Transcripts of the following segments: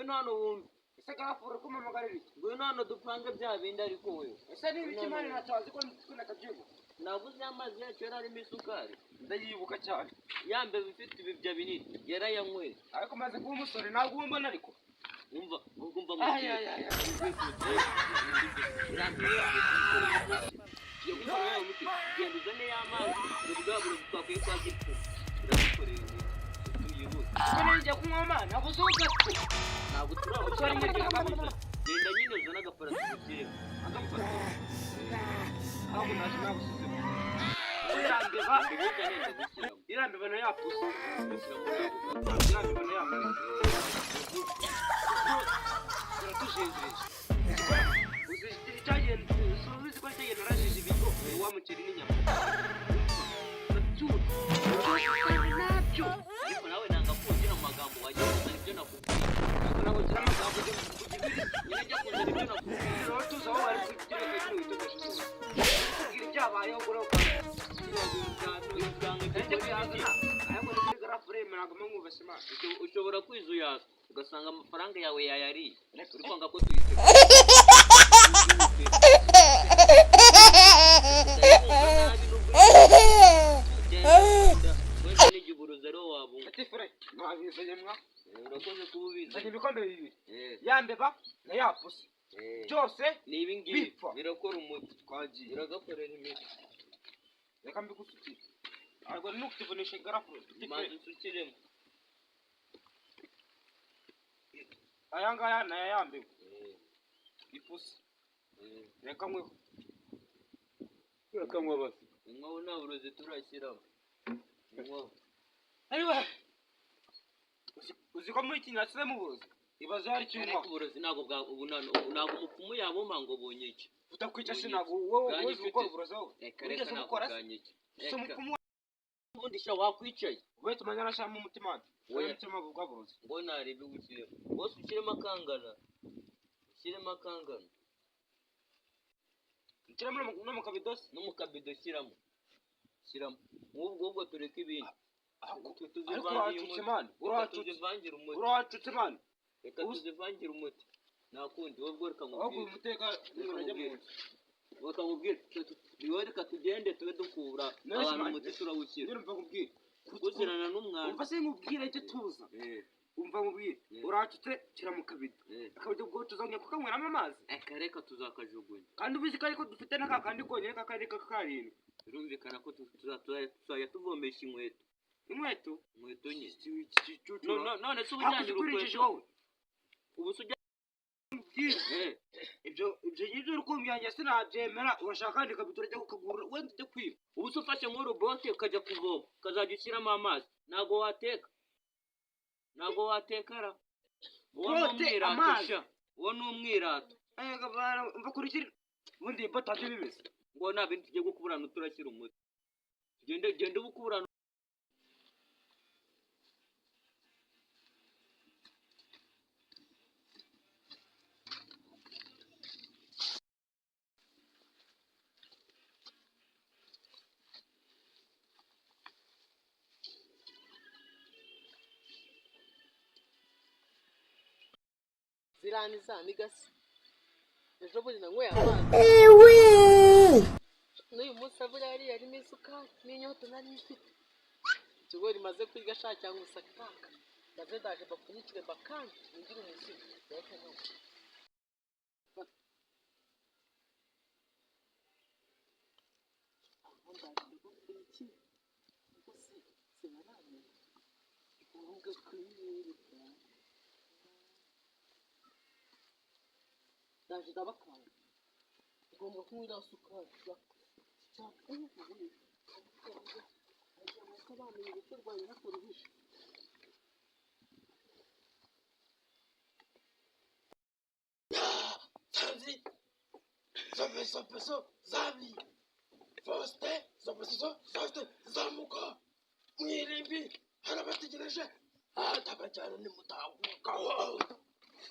ngwino hano wumve ese garafure ko mamagarira iki ngwino hano dupange bya bindi ariko wewe ese ni ibiki mani natazi ko nakabyibuka naguze amazi yacu yari arimo isukari ndayibuka cyane yambe bifite ibibya binini yarayanyweye ariko maze kuba umusore ntabwo umbona ariko umva ugumva mu genda uzane y'amazi ubwaburo bukakwiye kwa gipfu iragukorera ko nijya kunywa amazi ntabwo usohoka ntabwo turabukora genda nyine uzane agaparasitike kirimo ntabwo naje nabusize irambeba na yapusi irambeba na yapusi turatujejeze cyagenda uzi ko cyagenda rajije ibigo wa muceri n'inyama nabyo ariko nawe nanga kugira amagambo wagiye kuzana ibyo nakubwiye ariko nawe ugira amagambo ujya kuvugira nyine ajya kuzana ibyo nakubwiye rero tuzi aho bari kugira ngo witondeshe kugira ibyabayeho goroka ushobora kwizuyaza ugasanga amafaranga yawe yayariye uri kwanga ko tuyitega wenda n'igiburuza rero wabunga urakoze kuba ubizi ibikombe bibiri yambeba na yapusi byose ni ibingibi birakora umuti twagiye biragakorera imiti reka mbigusukire ariko nukutuvunisha garafure manzi usukiremo aya ngaya naya yambewe ipusi reka nkweho reka nkweho basi inkwaho nta burozi turashyiramo inkwaho ariwe uzi ko muri iki nashyizemo uburozi ibaze hari icyuma uburozi ntabwo umupfumu yabumpa ngo bunyice utakwica se ntabwo wowe uzi gukora uburozi wowe reka ntabwo bwanyice ubundi sha wakwicaye we tumenya nashyiramo umutima wanjye wowe umutima bwa burozi ngo narebe gushyiremo bose ushyiremo akangana ushyiremo akangana ushyiramo no mu kabido se no mu kabido shyiramo nk'ubwo tureka ibindi tuzivangira umuti urahacutse mani reka tuzivangira umuti nta kundi wowe bwo reka nkubwire reka tugende tube dukura abantu umuti turawushyira kuzirana n'umwanda umva se nkubwire icyo tuza umva nkubwire urahacutse shyira mu kabido akabido ubwo tuzongera kukanyweramo amazi reka tuzakajugunya kandi ubizi ko ariko dufite n'akandi konyine kakandi kakarindwi birumvikana ko tuzajya tuvomesha inkweto nye none se ubujyanye urukweto ubu se ujya ibyo ngibyo uri kumbyanya sinabyemera urashaka kandi kabido urajya kukagura wenda ujya kwiba ubu se ufashe nk'urubote ukajya kuvoma ukazajya ushyiramo amazi ntabwo watekara uwo ni umwirato mva kurikira ubundi botate bimeze ngo nta bintu tugiye gukuburana turashyira umuti genda uba ukuburana zirani zandi gasi ejo bundi nanyweye amazi n'uyu munsi abura yari yarimo isukari n'inyota nari mfite ikigo rimaze kwiga sha cyangwa usakaka ndaze ndaje bapfunyikire bakandi ngira umuzigo reka no ndaje ndabakanga ugomba kunywa isukari Zabi Foste zamuka mwirimbi harabategereje atabajyana ni mutahukaho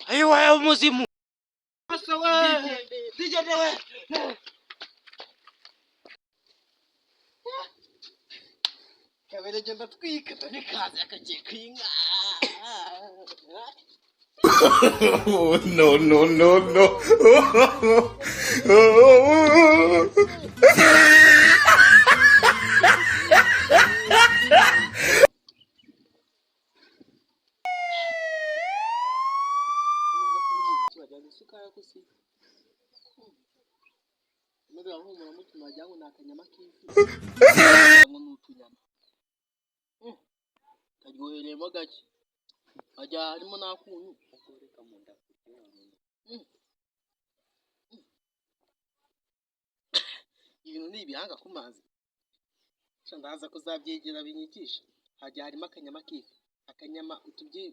ayiwe umuzimu asawe dijedewe kabere genda twika turi kazi akagiye kwinga Oh, no, no, no, no. numva se n'ibintu kibajyana isukari ko si maze ahumura mutima wagira ngo ni akanyama k'ifi ngo ni utunyama karyohereyemo gake hajya harimo n'akunyu ukoreka mu nda ibintu ni ibihanga ku mazi ndaza kuzabyegera binyigisha hajya harimo akanyama k'ifi akanyama utubyi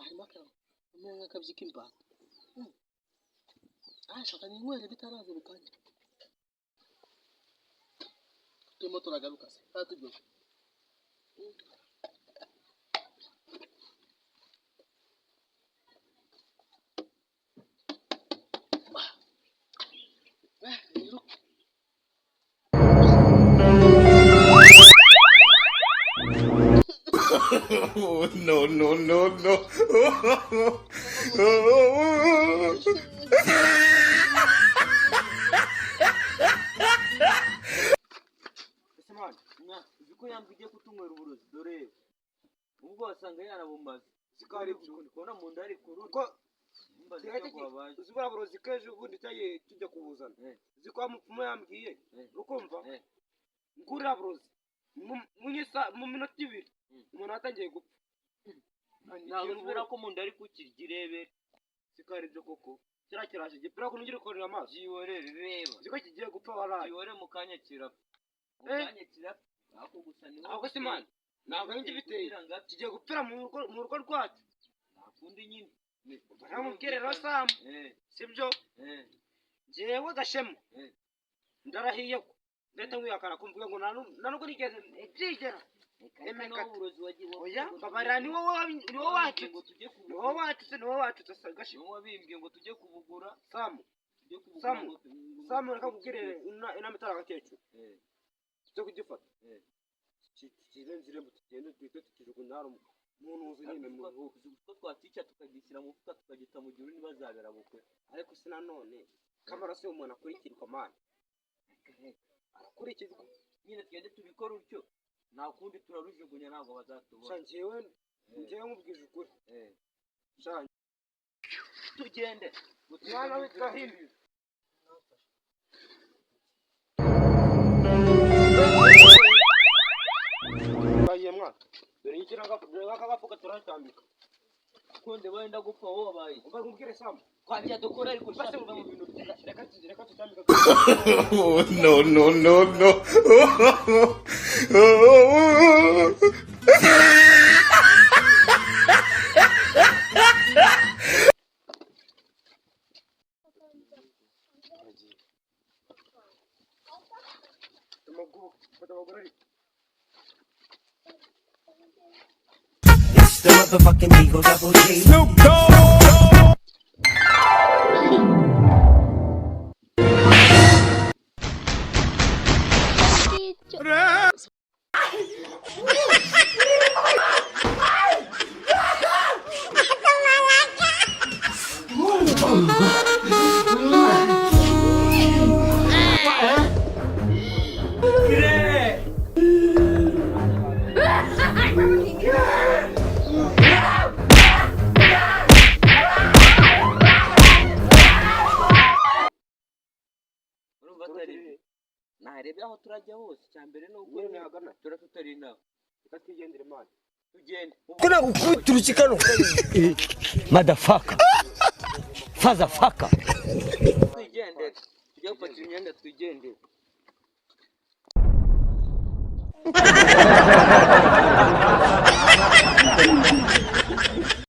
harimo akabyi k'imbata shaka ninywere bitaraza bukanya turimo turagaruka se turyoshye Oh, no, no, no, no. Uko yambwiye kutunywera uburozi dore ubwo wasanga yarabumaze zikari kubona mu ndari kuruko uzibura burozi keje ubundi cyaye tujya kubuzana zikwa mupfumo yambwiye ukumva ngura burozi mu minota 2 umuntu atangiye gupfa ntabwo ubera ko mu ndari kukirgirebe zikari byo koko kirakiraje gipira ko nugire korera amaso jiworere reba ziko kigiye gupfa waraye jiwore mu kanya kirapfa mukanya kirapfa ako gusa ni ahubwo se man ntabwo nzi biteye kigiye gupfira mu rugo rwacu nakundi nyine baramubwire Sam sibyo jewe gashemo ndarahiye ko ndetse nkuyakara kumvuga ngo nanuko nigeze byigera emeka uburozi wagiye oya babara ni wowe wacutse gashi wowe wabimbwiye ngo tujye kubugura Sam reka kubwire inama itaragatecyo cyo kugifata kirenzire mutugende twite tukijugunyara umuntu uzi nyine mu rugo ko twatica tukagishyira mu fuka tukagita mu gihe ntibazabera bukwe ariko se nanone kamara se umuntu akurikirwa mana akurikirwa nyine twende tubikora utyo nta kundi turarujugunya ntabwo bazatubona njyewe nkubwije ukuri tugende mwana witwa Hindi bayemwa dore ikiranga kagafuka turashambika konde wenda gupfa wobaye ubabwire Sam kwajya dukora ariko cyangwa mu bintu reka tutambika Oh, no, no, no, no. It's the motherfucking Eagle Double G. Snoop Dogg. narebe aho turajya hose cyambere no uko ntihagana turatutari nawe reka twigendere man tugende Kuna kuturukikano. Motherfucker. Fatherfucker. twigendere tujye gufata imyenda twigendere